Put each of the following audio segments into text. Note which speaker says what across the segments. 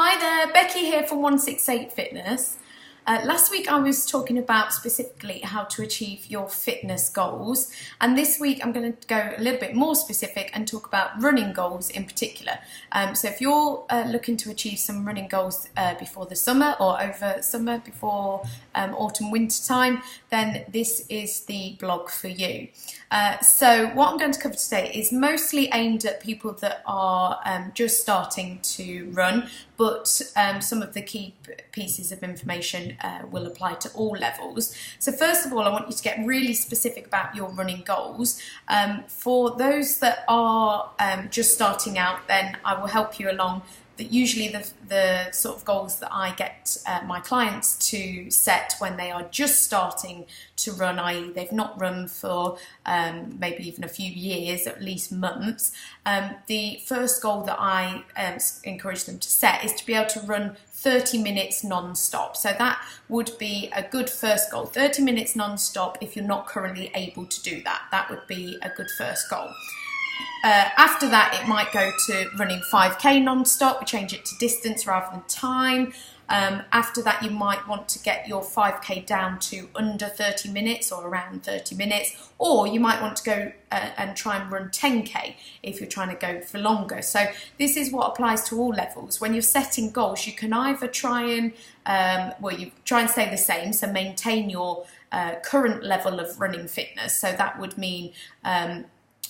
Speaker 1: Hi there, Becky here from 168 Fitness. Last week I was talking about specifically how to achieve your fitness goals, and this week I'm going to go a little bit more specific and talk about running goals in particular. So if you're looking to achieve some running goals before the summer or over summer, before autumn winter time, then this is the blog for you. So what I'm going to cover today is mostly aimed at people that are just starting to run, but some of the key pieces of information will apply to all levels. So first of all, I want you to get really specific about your running goals. For those that are just starting out, then I will help you along. That usually the sort of goals that I get my clients to set when they are just starting to run, i.e. they've not run for maybe even a few years, at least months, the first goal that I encourage them to set is to be able to run 30 minutes non-stop. So that would be a good first goal, 30 minutes non-stop. If you're not currently able to do that, that would be a good first goal. After that, it might go to running 5k non-stop. We change it to distance rather than time. After that, you might want to get your 5k down to under 30 minutes or around 30 minutes, or you might want to go and try and run 10k if you're trying to go for longer. So this is what applies to all levels. When you're setting goals, you can either try and you try and stay the same, so maintain your current level of running fitness. So that would mean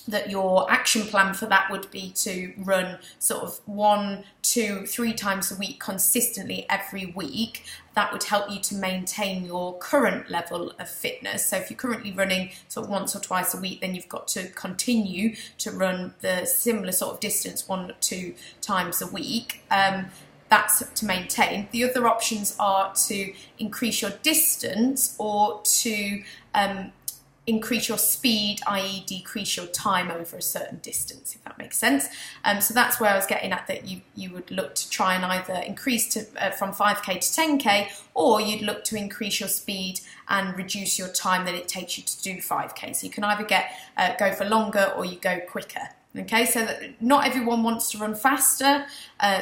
Speaker 1: that your action plan for that would be to run sort of 1, 2, 3 times a week consistently every week. That would help you to maintain your current level of fitness. So if you're currently running sort of once or twice a week, then you've got to continue to run the similar sort of distance 1 or 2 times a week. That's to maintain. The other options are to increase your distance or to increase your speed, i.e. decrease your time over a certain distance, if that makes sense. So that's where I was getting at, that you would look to try and either increase to from 5k to 10k, or you'd look to increase your speed and reduce your time that it takes you to do 5k. So you can either go for longer or you go quicker. Okay, so that not everyone wants to run faster,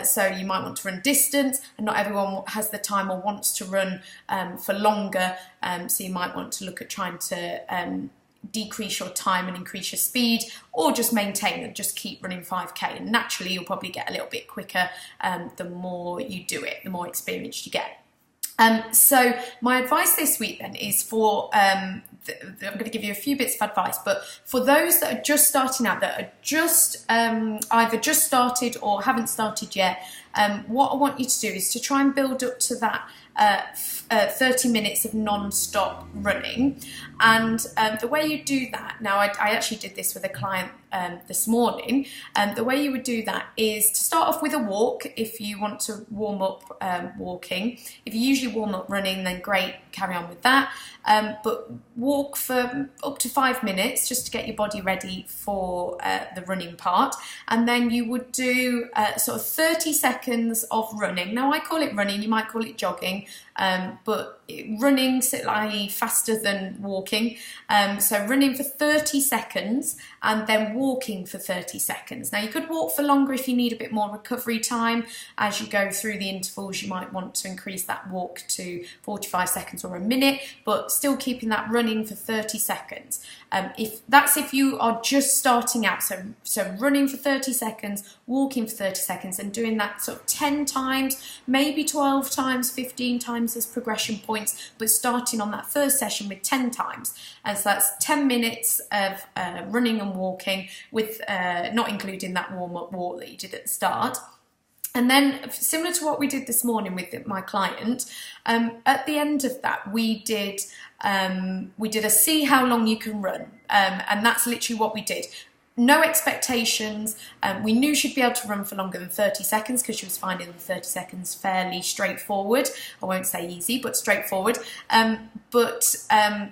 Speaker 1: so you might want to run distance, and not everyone has the time or wants to run for longer, so you might want to look at trying to decrease your time and increase your speed, or just maintain and just keep running 5k, and naturally you'll probably get a little bit quicker the more you do it, the more experienced you get. So my advice this week then is for, I'm going to give you a few bits of advice, but for those that are just starting out, that are just either just started or haven't started yet, what I want you to do is to try and build up to that 30 minutes of non-stop running. And the way you do that, now I actually did this with a client this morning, the way you would do that is to start off with a walk if you want to warm up walking. If you usually warm up running, then great, carry on with that. But walk for up to 5 minutes just to get your body ready for the running part. And then you would do sort of 30 seconds of running. Now I call it running, you might call it jogging, but running slightly faster than walking. So running for 30 seconds and then walking for 30 seconds. Now you could walk for longer if you need a bit more recovery time. As you go through the intervals, you might want to increase that walk to 45 seconds or a minute, but still keeping that running for 30 seconds. If you are just starting out, so running for 30 seconds, walking for 30 seconds, and doing that sort of 10 times, maybe 12 times, 15 times as progression points, but starting on that first session with 10 times. And so that's 10 minutes of running and walking, with not including that warm-up walk that you did at the start. And then, similar to what we did this morning with my client, at the end of that, we did a see how long you can run, and that's literally what we did. No expectations. We knew she'd be able to run for longer than 30 seconds because she was finding the 30 seconds fairly straightforward. I won't say easy, but straightforward. But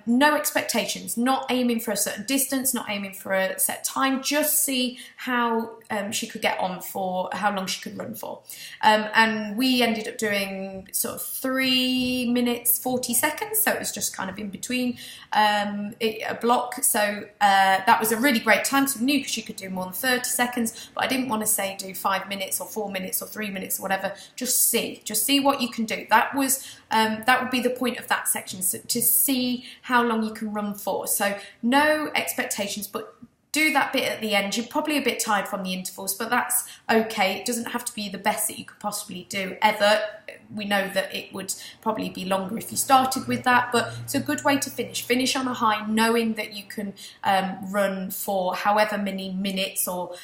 Speaker 1: no expectations, not aiming for a certain distance, not aiming for a set time, just see how she could get on for, how long she could run for. And we ended up doing sort of 3 minutes, 40 seconds. So it was just kind of in between a block. So that was a really great time. So we knew you, because you could do more than 30 seconds, but I didn't want to say do 5 minutes or 4 minutes or 3 minutes or whatever. Just see what you can do. That would be the point of that section, so to see how long you can run for. So no expectations, but do that bit at the end. You're probably a bit tired from the intervals, but that's okay. It doesn't have to be the best that you could possibly do ever. We know that it would probably be longer if you started with that, but it's a good way to finish. Finish on a high, knowing that you can run for however many minutes or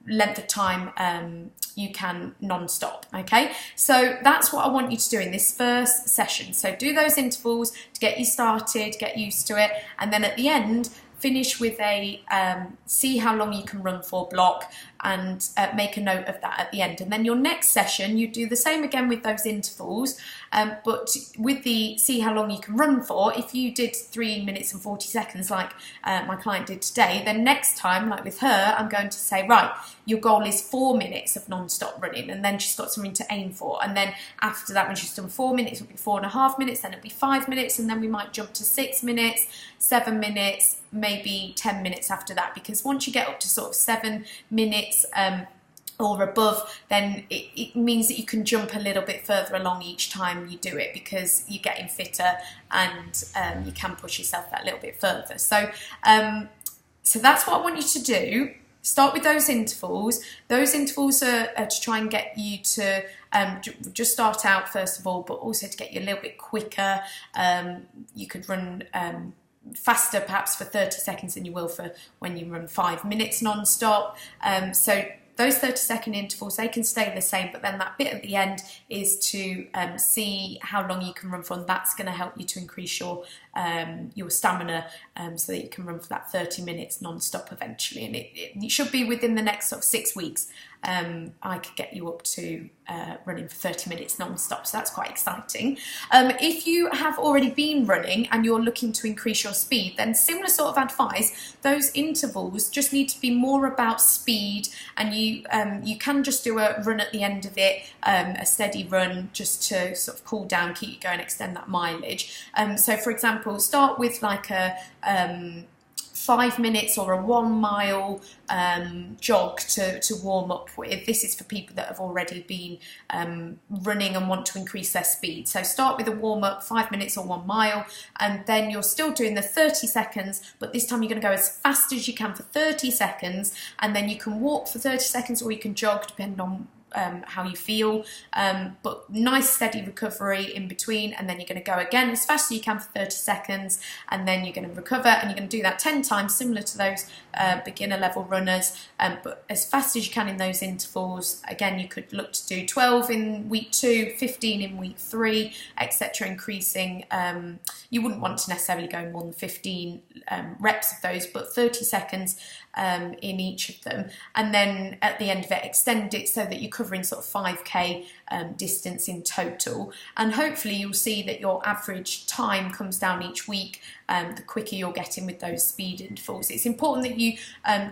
Speaker 1: length of time you can non-stop, okay? So that's what I want you to do in this first session. So do those intervals to get you started, get used to it, and then at the end, finish with a see how long you can run for block, and make a note of that at the end. And then your next session, you do the same again with those intervals, but with the see how long you can run for. If you did 3 minutes and 40 seconds like my client did today, then next time, like with her, I'm going to say, right, your goal is 4 minutes of non-stop running, and then she's got something to aim for. And then after that, when she's done 4 minutes, it'll be 4.5 minutes, then it'll be 5 minutes, and then we might jump to 6 minutes, 7 minutes, maybe 10 minutes after that, because once you get up to sort of 7 minutes or above, then it means that you can jump a little bit further along each time you do it, because you're getting fitter and you can push yourself that little bit further. So so that's what I want you to do. Start with those intervals. Those intervals are to try and get you to just start out first of all, but also to get you a little bit quicker. You could run faster perhaps for 30 seconds than you will for when you run 5 minutes non-stop. So those 30-second intervals, they can stay the same, but then that bit at the end is to see how long you can run for, and that's going to help you to increase your stamina, so that you can run for that 30 minutes non-stop eventually. And it should be within the next sort of 6 weeks. I could get you up to running for 30 minutes non-stop, so that's quite exciting. If you have already been running and you're looking to increase your speed, then similar sort of advice. Those intervals just need to be more about speed, and you can just do a run at the end of it, a steady run, just to sort of cool down, keep you going, extend that mileage. So for example, start with like a 5 minutes or a 1 mile jog to warm up with. This is for people that have already been running and want to increase their speed. So start with a warm up, 5 minutes or 1 mile, and then you're still doing the 30 seconds, but this time you're going to go as fast as you can for 30 seconds, and then you can walk for 30 seconds or you can jog depending on how you feel, but nice steady recovery in between, and then you're going to go again as fast as you can for 30 seconds, and then you're going to recover, and you're going to do that 10 times, similar to those beginner level runners, but as fast as you can in those intervals. Again, you could look to do 12 in week 2, 15 in week 3, etc., increasing. You wouldn't want to necessarily go more than 15 reps of those, but 30 seconds in each of them, and then at the end of it extend it so that you're covering sort of 5k distance in total, and hopefully you'll see that your average time comes down each week the quicker you're getting with those speed intervals. It's important that you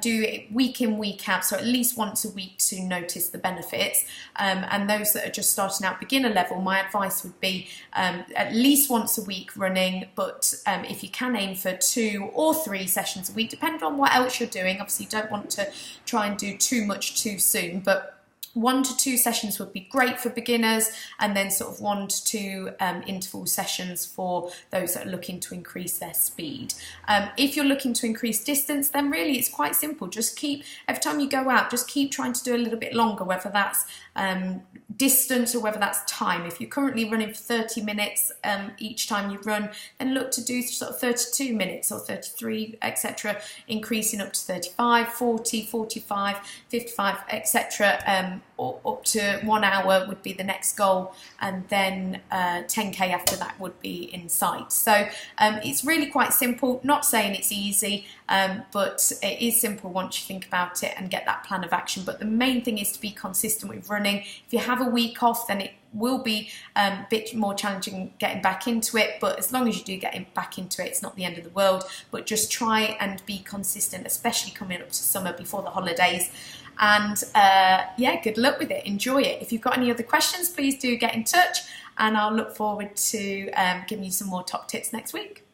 Speaker 1: do it week in, week out, so at least once a week to notice the benefits, and those that are just starting out beginner level, my advice would be at least once a week running, but if you can aim for 2 or 3 sessions a week, depending on what else you're doing. Obviously you don't want to try and do too much too soon, but 1 to 2 sessions would be great for beginners, and then sort of 1 to 2 interval sessions for those that are looking to increase their speed. If you're looking to increase distance, then really it's quite simple. Just keep, every time you go out, just keep trying to do a little bit longer, whether that's distance or whether that's time. If you're currently running for 30 minutes each time you run, then look to do sort of 32 minutes or 33, etc., increasing up to 35, 40, 45, 55, etc., or up to 1 hour would be the next goal, and then 10k after that would be in sight. So it's really quite simple. Not saying it's easy, but it is simple once you think about it and get that plan of action. But the main thing is to be consistent with running. If you have a week off, then it will be a bit more challenging getting back into it, but as long as you do get back into it, it's not the end of the world. But just try and be consistent, especially coming up to summer before the holidays. And yeah, good luck with it. Enjoy it. If you've got any other questions, please do get in touch, and I'll look forward to giving you some more top tips next week.